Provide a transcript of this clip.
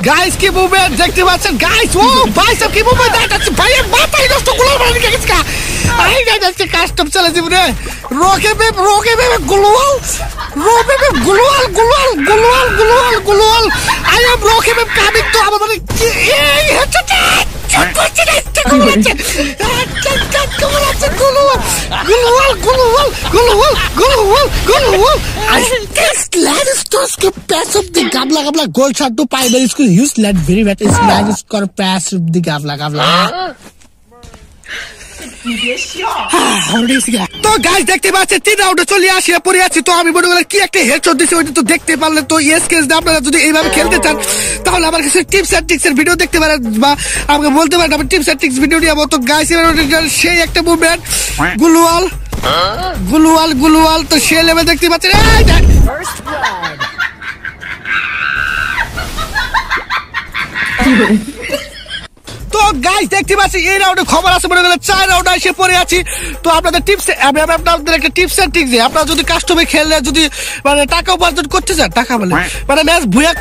Guys কি movement দেখতে পাচ্ছেন গাইস, ও ভাই সব কি মুভমেন্ট দেখাচ্ছে ভাই, মাথায় নষ্ট গুলাল মারি গেছে কা আই গাইস আজকে কাস্টম চলে জীবনে রকে বেব গুলাল রকে বেব গুলাল I am rake babe coming তো আমাদের এই হচ্ছে Gabla gold shot to primary school use led very bad is lag score pass the gabla তো গাইস দেখতে পাচ্ছেন 3 রাউন্ডে চলে আসিয়া পড়ে আছি। তো আমি মনে করলাম কি একটা হেডশট দিছি ওইটা তো দেখতে পারলেন। তো এসকেস আপনারা যদি এইভাবে খেলতে চান তাহলে আমার কাছে টিপস এন্ড ট্রিক্স এর ভিডিও দেখতে পারেন বা আমাকে বলতে পারেন আমি টিপস এন্ড ট্রিক্স ভিডিও নিয়ে তো গাইস সেই একটা মুভমেন্ট গুলওয়াল তো সে লেভেল দেখতে পাচ্ছেন। তো গাইস দেখতে পাচ্ছি এই রাউন্ডে খবর আছে মনে করেন 4 রাউন্ড এসে পড়ে আছি। তো আপনাদের টিপস আমি আপনাদের একটা টিপস এন্ড ট্রিক্স আপনারা যদি কাস্টমে খেললে যদি মানে টাকা উপার্জন করতে চান টাকা মানে ম্যাচ ভুয়া